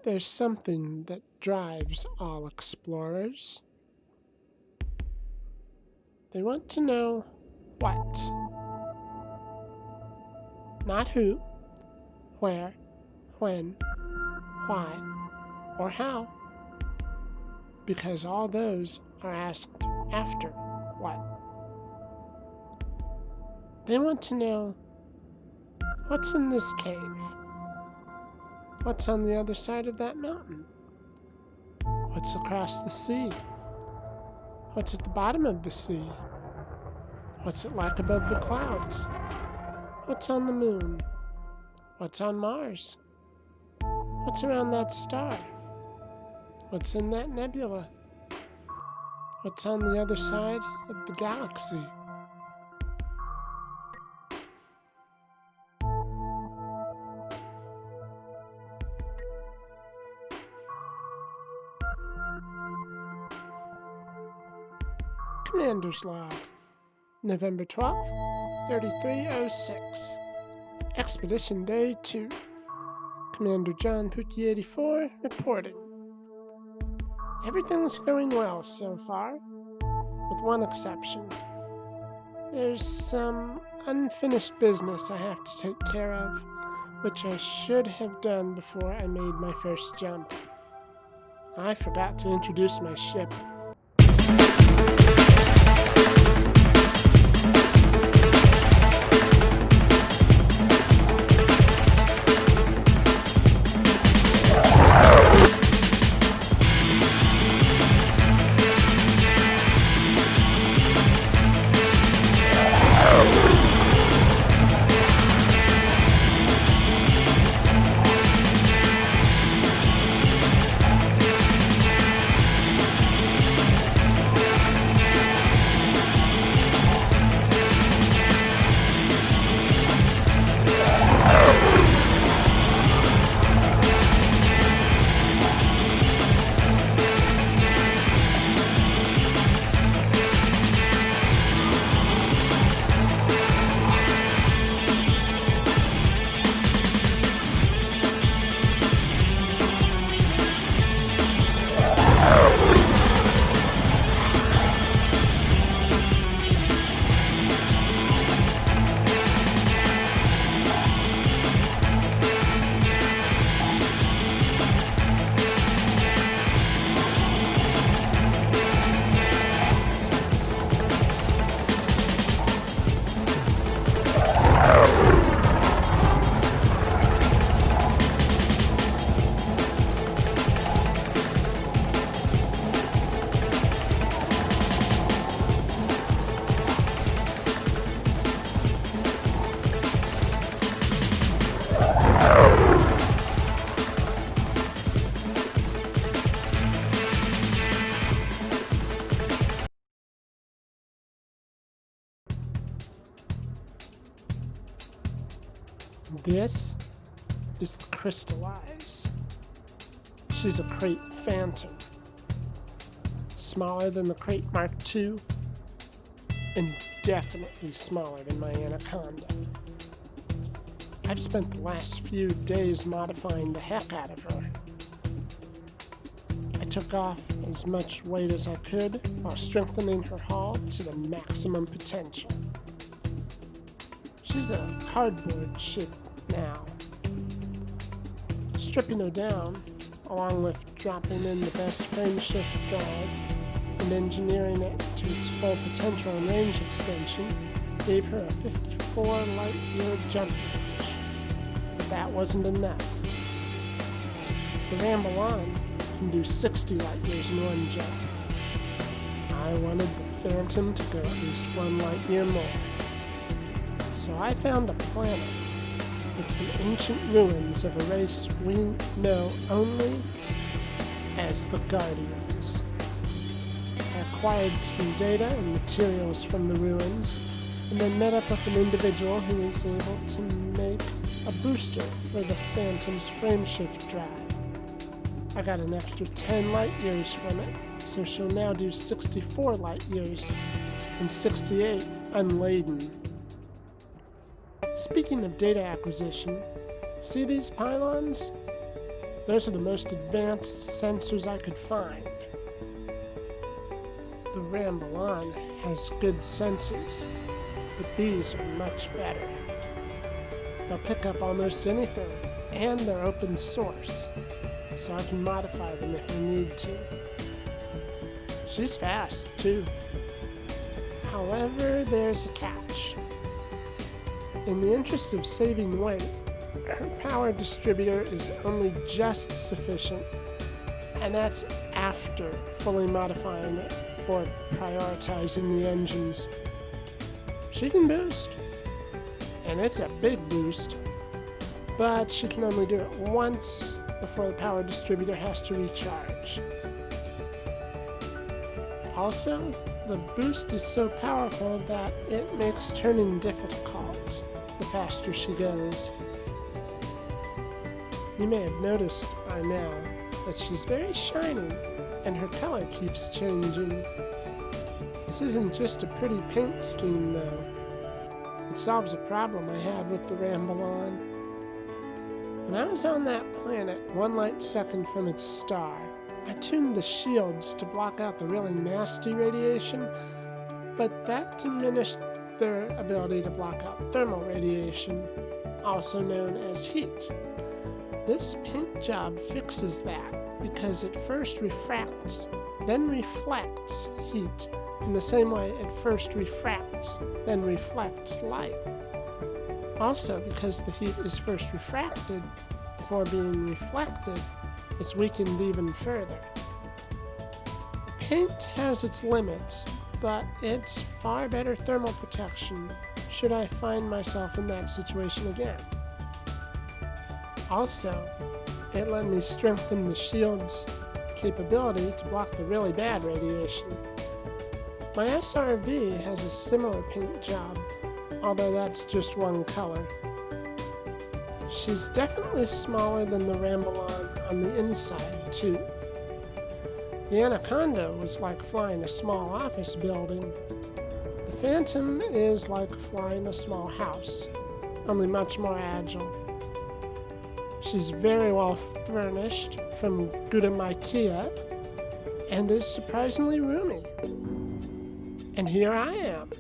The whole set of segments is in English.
there's something that drives all explorers. They want to know what. Not who, where, when, why, or how. Because all those are asked after what. They want to know what's in this cave. What's on the other side of that mountain? What's across the sea? What's at the bottom of the sea? What's it like above the clouds? What's on the moon? What's on Mars? What's around that star? What's in that nebula? What's on the other side of the galaxy? Commander's Log, November 12th, 3306. Expedition Day 2. Commander John Pookie 84 reporting. Everything's going well so far, with one exception. There's some unfinished business I have to take care of, which I should have done before I made my first jump. I forgot to introduce my ship. This is the Crystallize. She's a Crate Phantom. Smaller than the Crate Mark II, and definitely smaller than my Anaconda. I've spent the last few days modifying the heck out of her. I took off as much weight as I could while strengthening her hull to the maximum potential. She's a cardboard ship now. Stripping her down, along with dropping in the best frame shift drive and engineering it to its full potential and range extension, gave her a 54 light-year jump range. But that wasn't enough. The Ramble On can do 60 light years in one jump. I wanted the Phantom to go at least 1 light year more. So I found a planet with some ancient ruins of a race we know only as the Guardians. I acquired some data and materials from the ruins, and then met up with an individual who was able to make a booster for the Phantom's frameshift drive. I got an extra 10 light years from it, so she'll now do 64 light years and 68 unladen. Speaking of data acquisition, see these pylons? Those are the most advanced sensors I could find. The Ramble-On has good sensors, but these are much better. They'll pick up almost anything, and they're open source, so I can modify them if I need to. She's fast, too. However, there's a catch. In the interest of saving weight, her power distributor is only just sufficient, and that's after fully modifying it for prioritizing the engines. She can boost, and it's a big boost, but she can only do it once before the power distributor has to recharge. Also, the boost is so powerful that it makes turning difficult the faster she goes. You may have noticed by now that she's very shiny, and her color keeps changing. This isn't just a pretty paint scheme, though. It solves a problem I had with the Ramble-On. When I was on that planet 1 light second from its star, I tuned the shields to block out the really nasty radiation, but that diminished their ability to block out thermal radiation, also known as heat. This paint job fixes that because it first refracts, then reflects heat in the same way it first refracts, then reflects light. Also, because the heat is first refracted before being reflected, it's weakened even further. Paint has its limits, but it's far better thermal protection should I find myself in that situation again. Also, it let me strengthen the shield's capability to block the really bad radiation. My SRV has a similar paint job, although that's just one color. She's definitely smaller than the Ramble-On on the inside, too. The Anaconda was like flying a small office building. The Phantom is like flying a small house, only much more agile. She's very well furnished from good IKEA and is surprisingly roomy. And here I am.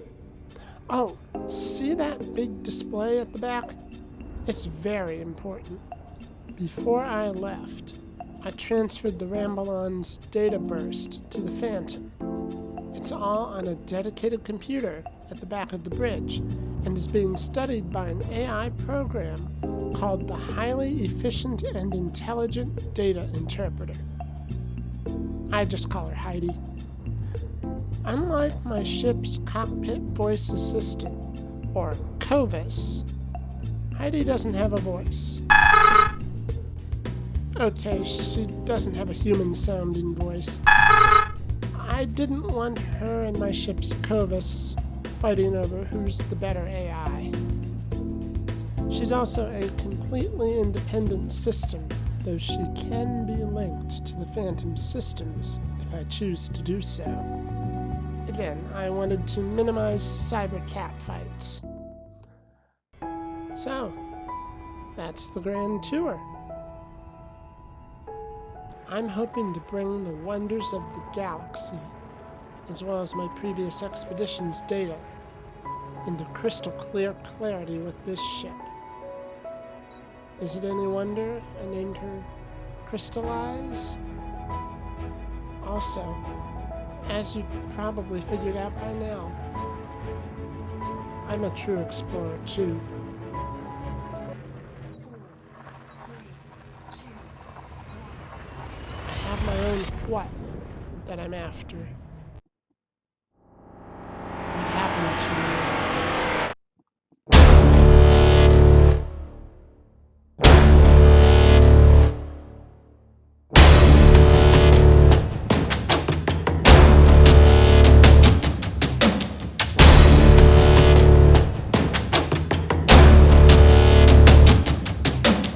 Oh, see that big display at the back? It's very important. Before I left, I transferred the Ramble-On's data burst to the Phantom. It's all on a dedicated computer at the back of the bridge and is being studied by an AI program called the Highly Efficient and Intelligent Data Interpreter. I just call her Heidi. Unlike my ship's cockpit voice assistant, or COVIS, Heidi doesn't have a voice. Okay, she doesn't have a human-sounding voice. I didn't want her and my ship's COVIS fighting over who's the better AI. She's also a completely independent system, though she can be linked to the Phantom's systems if I choose to do so. Again, I wanted to minimize cyber catfights. So, that's the grand tour. I'm hoping to bring the wonders of the galaxy, as well as my previous expedition's data, into crystal clear clarity with this ship. Is it any wonder I named her Crystallize? Also, as you probably figured out by now, I'm a true explorer too. I have my own what that I'm after.